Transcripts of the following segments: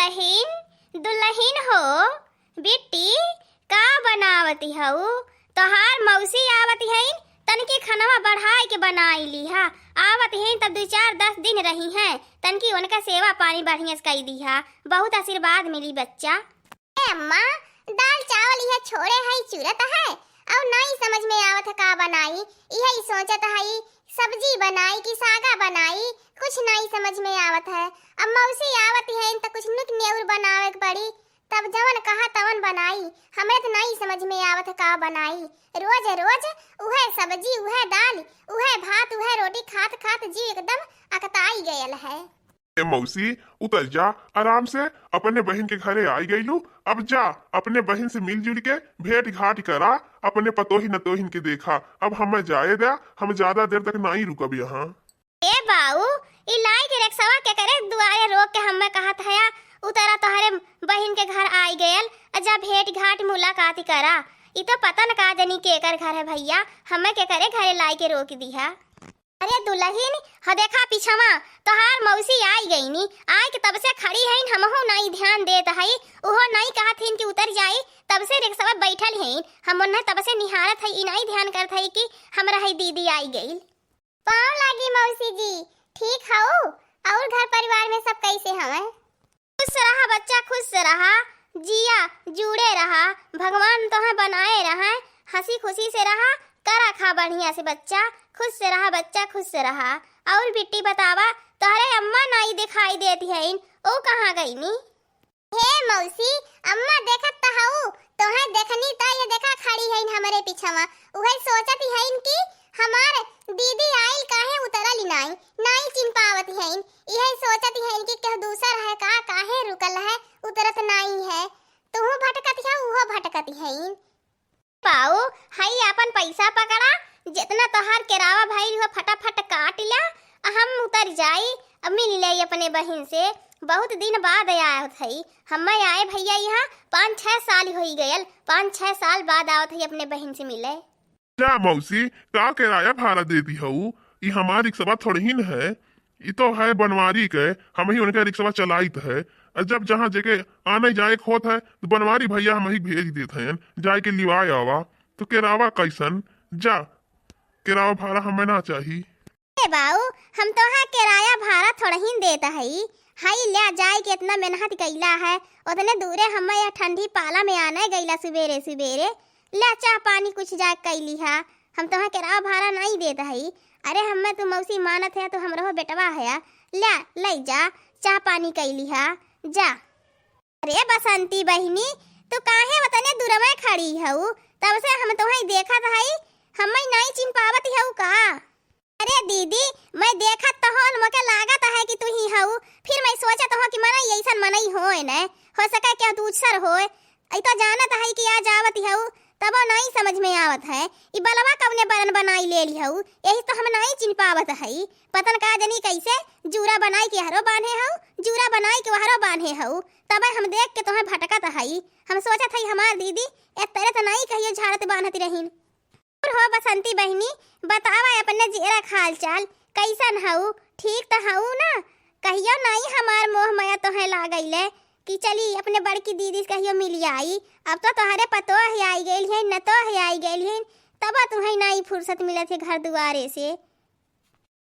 दुल्हीन दुल्हीन हो बेटी का बनावती हऊ। तोहार मौसी आवती है तनकी खनवा बढ़ाई के बनाई ली हा। आवत है तब 2-4-10 दिन रही हैं तनकी उनका सेवा पानी बढ़िया से कई दी हा। बहुत आशीर्वाद मिली बच्चा। अम्मा दाल चावल यह छोड़े है चूरत है और नहीं समझ में आवत है का बनाई। यही सोचत है सब्जी बनाई कि सागा बनाई, कुछ नहीं समझ में आवत है। अब मौसी आवत है तो कुछ नुक नेउर बनावे के पड़ी, तब जवन कहा तवन बनाई। हमें तो नहीं समझ में आवत है का बनाई। रोज रोज उहे सब्जी उहे दाल उहे भात उहे रोटी खात खात जी एकदम अकताई गयल है। ए मौसी उतर जा आराम से, अपने बहन के घरे आई गईलू। अब जा अपने बहन से मिलजुल के भेंट घाट करा, अपने पतोही नतोहिन के देखा। अब हमें जाए दे, हम ज्यादा देर तक नहीं रुकब यहाँ। ए बाऊ इलाई के रिक्शवा के करे दुआरे रोक के हमें कहत है उतरा तोहरे बहन के घर आई गयल। जा भेंट घाट मुलाकात करा। ई तो पता न का जनी के कर घर है भैया, हमें के करे घरे लाई के रोक दिया। अरे दुल्हीन ह देखा पीछवा तोहार मौसी आई गई नी। आई के तब से खड़ी है, हमहू नहीं ध्यान देत है। उहो नहीं कहत हिन कि उतर जाई, तब से रिक्शा बैठल है। हम उन्हें तब से निहारत है, ई नहीं ध्यान करत है कि हमरा है दीदी आई गई। पाँव लागी मौसी जी, ठीक हो? और घर परिवार में सब कैसे हवे? खुश रहा बच्चा, खुश रहा, जिया जुड़े रहा, भगवान तुम्हें बनाए रहा, हंसी खुशी से रहा, करा खा बढ़िया से बच्चा, खुश से रहा बच्चा, खुश से रहा। और बिट्टी बतावा तोहरे अम्मा नहीं दिखाई देती है, ओ कहाँ गई नी? हे मौसी अम्मा देखत त हऊ, तोहे देखनी त ये देखा खड़ी है हमारे पीछवा। उहे सोचत है कि हमार दीदी आइल काहे उतरल नहीं, नहीं चिन पावत है। यही सोचत है कि केहू दूसर है का, काहे रुकल है, उतरत नहीं है। तू भटकत है उहो भटकत है। पाऊ हई अपन पैसा पकड़ा, जितना तोहार किरावा भाई हो फटाफट काट लिया, हम उतर जाई। अब मिल ले अपने बहन से, बहुत दिन बाद आया थई। हमें आए भैया यहाँ 5-6 साल हो गयल, 5-6 साल बाद आवत है अपने बहन से मिले। जा मौसी का किराया भाड़ा देती हूँ, ये हमारी रिक्शा थोड़ी ही है, ये तो है बनवारी के, हम ही उनका रिक्शा चलाइत है। जब जहाँ जगह आने जाए होत है तो बनवारी भैया हम ही भेज देते हैं, जाए के लिवाए आवा। तो किरावा कैसन? जा किरावा भाड़ा हमें ना चाहिए। बाऊ हम तो हाँ किराया भाड़ा थोड़ा ही देता है, हाई ले जाए के इतना मेहनत कैला है, उतने दूरे हमें यह ठंडी पाला में आना गईला सवेरे सवेरे। ले चाह पानी कुछ जा कैली है, हम तो हाँ किराया भाड़ा नहीं देता है। अरे हमें तो मौसी मानत है तो हमरो बेटवा है, ले ले जा चाह पानी कैली है, जा। अरे बसंती बहिनी तू काहे वतने दूर में खड़ी हऊ? तब से हम तुम्हें देखत है, हमें नहीं चिन पावत हऊ का? अरे दीदी मैं देखत तो हो, मुझे लागत है कि तू ही हऊ। फिर मैं सोचत हो कि मनई ऐसा मनई होए न, हो सके क्या दूसर होए। ऐ तो जानत है कि आज आवत हऊ, तब नहीं समझ में आवत है ई बलवा कवने बरन बनाई ले ली हऊ। यही तो हम नहीं चिन पावत है। पतन का जनी कैसे जूरा बनाई के हरो बांधे हऊ, जूरा बनाई के हरो बांधे हऊ। तब हम देख के तुम्हें भटकत है। हम सोचत है हमार दीदी एक तरह तो नहीं कहियो झाड़त बांधती रहीन। हो बसंती बहिनी बतावा अपने जेरा खाल चाल कैसन हऊ? ठीक तो हऊ ना? कहियो नहीं हमार मोह माया तोहे लागैले कि चली अपने बड़की दीदी से कहियो मिल आई। अब तो तोहरे पतो है आई गई है, न तो है आई गई है, तब तुम्हें नहीं फुर्सत मिलत है घर दुआरे से।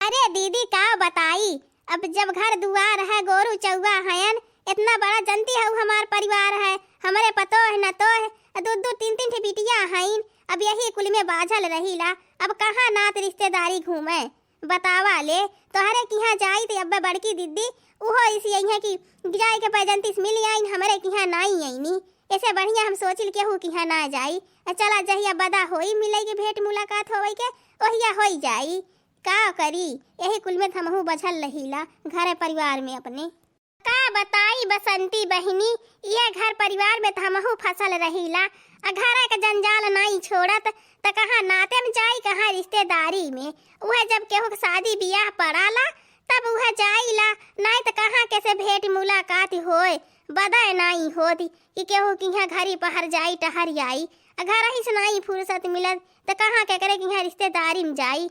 अरे दीदी का बताई, अब जब घर दुआर है गोरू चौवा हयन, इतना बड़ा जनती है हमार परिवार है, हमारे पतो है न तो है, 2-2 3-3 बिटिया हैं। अब यही कुल में बाझल रहीला, अब कहाँ नात रिश्तेदारी घूमे बतावा ले। तोहरे किहाँ जाई तो अब बड़की दीदी उहो इसी यही है कि जाए के पैजंती से मिल आई, हमारे किहाँ नहीं आईनी। ऐसे बढ़िया हम सोचिल केहू किहाँ ना जाई, चला जहिया बदा होई मिले के भेंट मुलाकात होई के ओहिया होई जाई। का करी यही कुल में हमहू बझल रहीला घर परिवार में अपने। का बताई बसंती बहिनी, ये घर परिवार में हमहू फसल रहीला, घर के जंजाल नहीं छोड़त त कहाँ नाते में जाई, कहाँ रिश्तेदारी में। वह जब केहू शादी ब्याह पड़ाला तब वह जाइला, नहीं तो कहाँ कैसे भेंट मुलाकात होए, बदाय नहीं होती कि केहू किहाँ घरी पहर जाई टहर आई। घर ही से नहीं फुर्सत मिलत तो कहाँ के करे किहाँ रिश्तेदारी में जाई।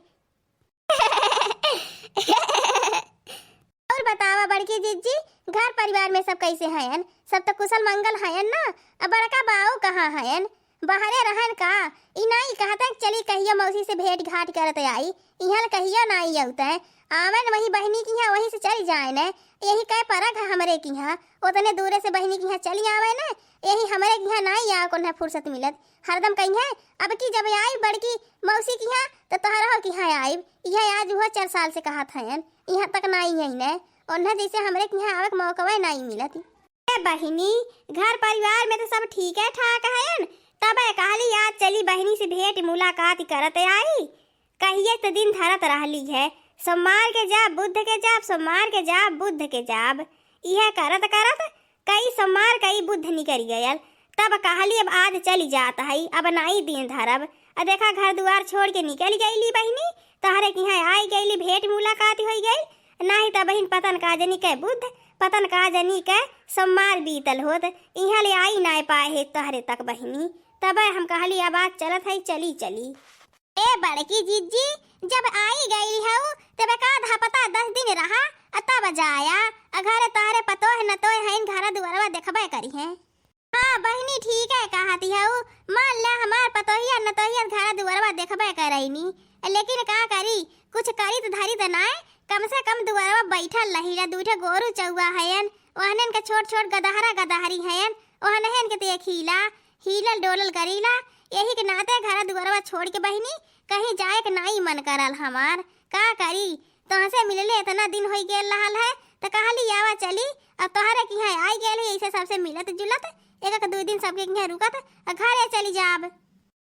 और बतावा बड़की जीजी, घर परिवार में सब कैसे हैं? सब तो कुशल मंगल हैं ना? अब बड़का बाऊ कहाँ हैं? बाहरे रहन का? ई नहीं कहता चली कहिया मौसी से भेंट घाट करते आई, इहल कहिया नहीं औते आवन वही बहनी की यहाँ वहीं से चली जाए न। यही कह परक है हमरे की यहाँ, उतने दूरे से बहनी की यहाँ चली आवे न। यही हमरे की यहाँ नहीं आ को फुर्सत मिलत, हरदम कहीं है अब की जब आई बड़की मौसी की यहाँ तो तहरा की यहाँ आई। यह आज हुआ 4 साल से कहा था यहाँ तक नहीं है न, और न जैसे हमरे की यहाँ आवे के मौका नहीं मिलत। बहिनी घर परिवार में तो सब ठीक है ठाक है, तब कहली आज चली बहनी से भेंट मुलाकात करते आई। कहिए तो दिन धरत रहली है, सोमवार के जाब बुध के जाब, सोमवार के जाब बुध के जाब, यह करत करत कई सोमवार कई बुध निकल गयल। तब कहली अब आज चली जाता है, अब नहीं दिन धरब। देखा घर द्वार छोड़ के निकल गईली बहनी, तहरे की यहाँ आई गईली भेंट मुलाकात हो गई। नहीं तो बहन पतन का जनी के बुध, पतन का जनी के सोमवार बीतल होत, यहाँ ले आई ना पाए है तहरे तक बहनी। तब हम कहली अब आज चलत है, चली चली। ए बड़की जीजी जब आई गई है तब का धा पता 10 दिन रहा, तब जाया घर तहरे पतो है न तो है घर दुआरवा देखबे करी है। हाँ बहनी ठीक है कहती है, मान ला हमार पतोहिया न तो घर दुआरवा देखबे करैनी, लेकिन का करी कुछ करी तो धरी तो ना, कम से कम दुआरवा बैठल रही। दूठे गोरू चौवा हैन, वहनन के छोट छोट गदहरा गदहरी हैन, वहनहन के ते खीला हीलल डोलल करीला। यही के नाते घर दुआरवा छोड़ के बहनी कहीं जाए के नहीं मन करल हमार। का करी तोहसे मिलले इतना दिन हो गेल रहल है, तो कहली आवा चली। अब तोहरे की यहाँ आई गेल ऐसे सबसे मिलत जुलत, एक 2 दिन सबके यहाँ रुकत घरे चली जाब।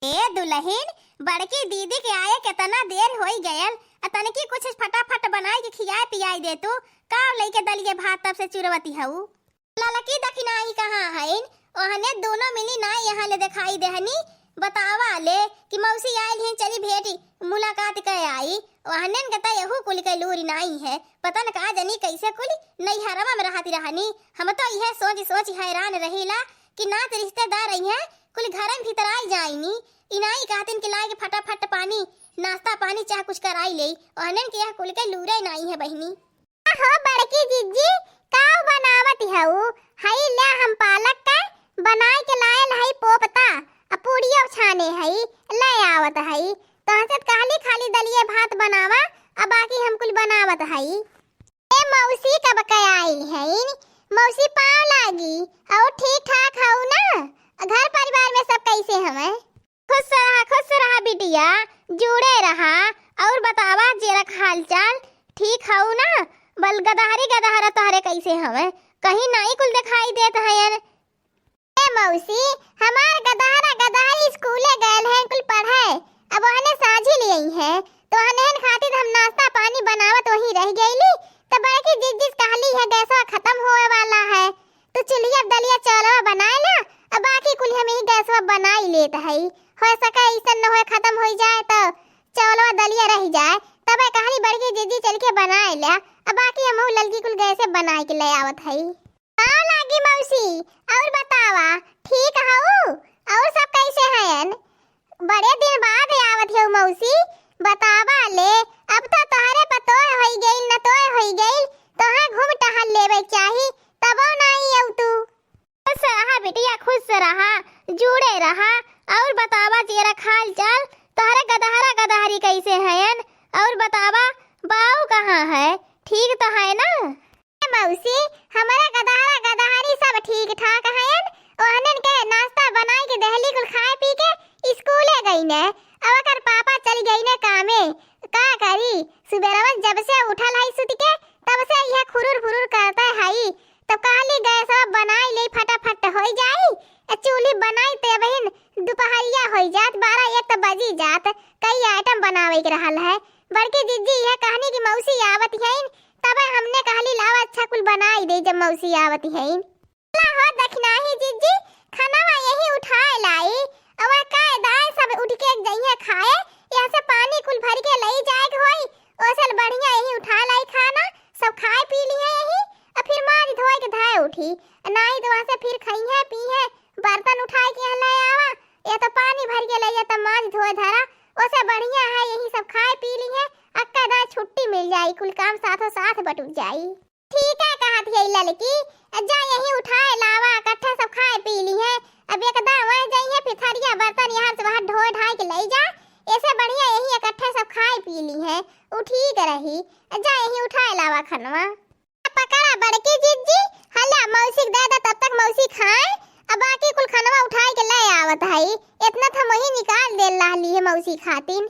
ए दुल्हन बड़की दीदी के आए कितना देर हो गयल, तनकी कुछ फटाफट बनाई के खियाए पियाई दे तू। का लेके दलिए भात तब से चुरवती हऊ। ललकी दखिनाई कहाँ है? ओहने दोनों मिली ना यहाँ ले दिखाई देहनी। बतावा ले कि मौसी आयल हैं चली भेटी मुलाकात कर आई, वहने कहता यहू कुल के लूरी नहीं है। पता न कहा जनी कैसे कुल नहीं हरवा में रहती रहनी। हम तो यह सोच सोच हैरान रहीला कि ना तो रिश्तेदार आई है कुल घर में भीतर आई जाइनी। इनाई कहतिन कि लाए के फटाफट पानी नाश्ता पानी चाह कुछ कराई ले, वहने के यह कुल के लूरे नहीं है बहनी। हो बड़की जीजी काऊ बनावत हऊ? हई ले हम पालक का बनाई के लायल हई पोपता, पूड़ियों छाने हई ले आवत हई। तोहसे कहली खाली दलिए भात बनावा, अब बाकी हम कुल बनावत हई। ए मौसी कब के आई हई? मौसी पाव लागी और ठीक ठाक हऊ ना? घर परिवार में सब कैसे हवे? खुश रहा बिटिया, जुड़े रहा। और बतावा जेरा हाल चाल ठीक हऊ ना? बल गदहरी गदहरा तोहरे कैसे हवे? कहीं नहीं कुल दिखाई देत है। ए मौसी हमार गदहरा गदहरी स्कूले गए हैं कुल पढ़े, अब वहने साझी ले आई है तो हनेन खातिर हम नाश्ता पानी बनावत वही रह गईली। तो बड़की जीजी कहली है गैसवा खत्म होए वाला है, तो चलिए दलिया चावल बनाए ना, अब बाकी कुल हम ही गैसवा बनाई लेत है। हो सके ऐसा न होए खत्म हो जाए तो चावलवा दलिया रह जाए। तब कहली बड़की जीजी चल के बनाए ले, अब बाकी हम ललकी कुल गैसे बनाए के ले आवत है। आओ लागी मौसी और बतावा ठीक हऊ? और सब कैसे हैं? बड़े दिन बाद आवत है मौसी, बतावा ले। अब तो तोहरे पतो होई गई न तो होई गई, तोहा घूम टहल लेवे चाही तबो नहीं आउ तू। खुश रहा बिटिया खुश रहा, जुड़े रहा। और बतावा तेरा हाल चाल, तोहरे गदहरा गदहरी कैसे हैं? और बतावा बाऊ कहाँ है? ठीक तो है ना? मौसी हमारा गदहरा गदहरी सब ठीक ठाक हैं। ओहनन के नाश्ता बनाई के दहली कुल खाए पी के स्कूले गई ने। अब कर पापा चल गई ने कामे, का करी सुबेरवा जब से उठल है सुत के तब से यह खुरुर फुरुर करता है। तो कहली गैस सब बनाई ले फटाफट हो जाई, चूल्ही बनाई ते बहन दोपहरिया हो जात 12-1 तो बजी जात। कई आइटम बनावे के रहल है। बड़की दीदी यह कहनी कि मौसी आवत है, तब हमने कहली लावा अच्छा कुल बनाई दे जब मौसी आवत है। हो दखना ही जीजी खानावा यही उठाए लाई, अब का दाल सब उठ के जइए खाए, यहाँ से पानी कुल भर के ले जाए के होई, ओसल बढ़िया यही उठा लाई खाना सब खाए पी लिए यही। और फिर माज धोए के धाए उठी नहीं तो वहां से फिर खाई है पी है, बर्तन उठाए के ले आवा या तो पानी भर के ले जा तो माज धोए धरा, ओसे बढ़िया है यही सब खाए पी लिए। अक्का दा छुट्टी मिल जाई, कुल काम साथों साथ बटुक जाई। ठीक है कहा थी यही लड़की, जा यही उठाए लावा इकट्ठा सब खाए पी ली है। अब एकदम वह जाइए फिर थरिया बर्तन यहाँ से वहाँ ढो ढाई के ले जा, ऐसे बढ़िया यही इकट्ठे सब खाए पी ली है, वो ठीक रही। जा यही उठाए लावा खनवा। पकड़ा बड़की जिज्जी, हल्ला मौसी दे दे तब तक मौसी खाए, अब बाकी कुल खनवा उठाए के ले आवत है। इतना तो वही निकाल दे रही है मौसी खातिन।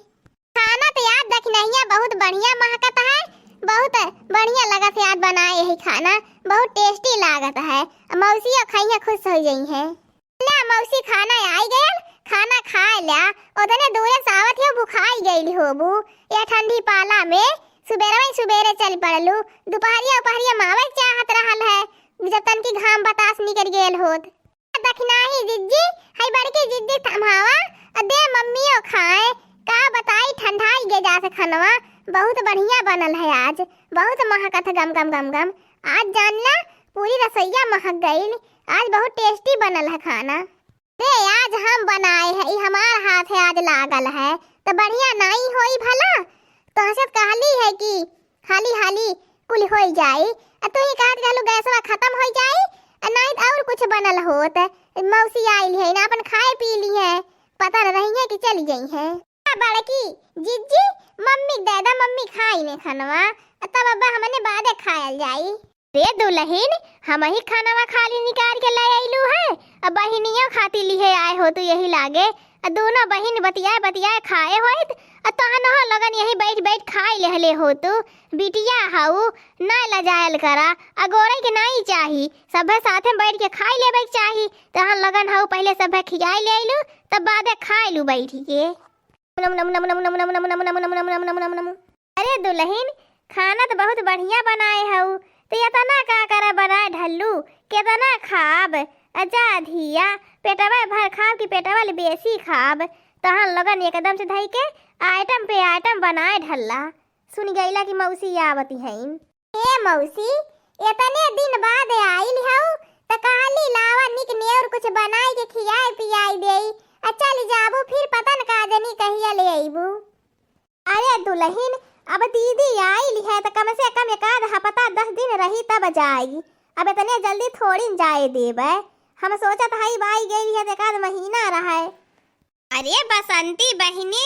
खाना तो याद रखना बहुत बढ़िया महकत है, बहुत बढ़िया लगत है याद बनाए यही खाना, बहुत टेस्टी लागत है। मौसी खाइया खुश हो गई है। ले मौसी खाना आई गया, खाना खा लिया, उतने दूरे सावत है बुखाई गई होबू या ठंडी पाला में। सुबेरे चल पड़लू, दोपहरिया मावे चाहत रहल है, जब तन की घाम बतास निकल गेल होत। दखनाही जिज्जी, हाय बड़की जिज्जी थमावा, दे मम्मियो खाए, का बताई ठंडाई गे जा से खनवा, बहुत बढ़िया बनल है आज, बहुत महकत है गम गम गम गम। आज जानला पूरी रसोईया महक गई, आज बहुत टेस्टी बनल है खाना। दे आज हम बनाए है, हमार हाथ है आज लागल है, तो बढ़िया नहीं होई भला, तो हसत कहली है कि हाली हाली कुल हो जाई, तो ही कहत कहलू गैसवा खत्म हो जाई, नहीं और कुछ बनल होत। मौसी आई है ना अपन खाए पी ली है, पता नहीं है कि चली गई है। बड़की जिज्जी मम्मी दादा मम्मी खाई ने खनवा, तब अब हमने बादे खायल जाई। रे दुल्हन हम ही खाना खाली निकाल के ले आइलू है, अब बहिनियों खाती लिए आए हो तो यही लागे, दोनों बहन बतियाए खाए होइत, तहन हो लगन यही बैठ बैठ खाई लेहले हो तू। बिटिया हाउ ना लजायल करा, अगोरे के नहीं चाही, सब साथे बैठ के खाई लेबे चाही, तहन लगन हाउ पहले सब खियाई ले आइलू तब बादे खाइलू बैठ के। अरे दुल्हन खाना तो बहुत बढ़िया बनाए हऊ, तो इतना का करा बनाए ढल्लू, कितना खाब, अच्छा धिया पेटवा भर खाब कि पेटवा ले बेसी खाब, तहन लगन एकदम से धई के आइटम पे आइटम बनाए ढल्ला। सुन गईला कि मौसी आवती है। ए मौसी इतने दिन बाद आइल हऊ, त कहली लावा निक ने और कुछ बनाई के खियाई पियाई देई, चल जाबू फिर पता न का जनी कहिया ले आईबू। अरे दुल्हन अब दीदी आइल है तो कम से कम एक आध हफ्ता 10 दिन रही तब जाएगी, अब इतने जल्दी थोड़ी जाए देबे, हम सोचत हई बाई गई है एक आध महीना रहे। अरे बसंती बहिनी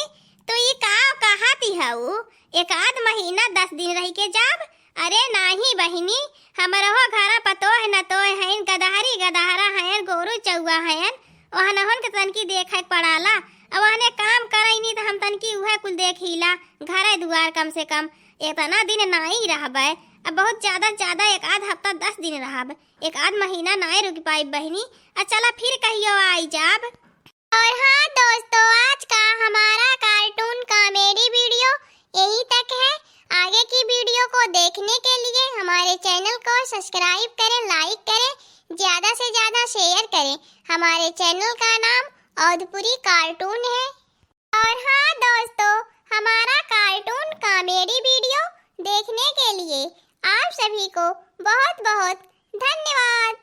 तो ये का कहती हऊ, एक आध महीना 10 दिन रह के जाब? अरे नहीं बहिनी, हमारो घर पतो है न तो है, गदहरी गदहरा है, गोरू चौआ है, वहाँ नहन के तनकी देखे पड़ाला, अब वहने काम करई नहीं तो हम तनकी उहे कुल देखिला, घर दुआर कम से कम इतना दिन नहीं रहबे, अब बहुत ज्यादा एक आध हफ्ता 10 दिन रहब, एक आध महीना नहीं रुक पाई बहिनी, चला फिर कहियो आई जाब। और हाँ दोस्तों, आज का हमारा कार्टून कॉमेडी वीडियो यही तक है। आगे की वीडियो को देखने के लिए हमारे चैनल को सब्सक्राइब करें, लाइक करें, ज्यादा से ज्यादा शेयर करें। हमारे चैनल का नाम औधपुरी कार्टून है। और हाँ दोस्तों, हमारा कार्टून कॉमेडी वीडियो देखने के लिए आप सभी को बहुत बहुत धन्यवाद।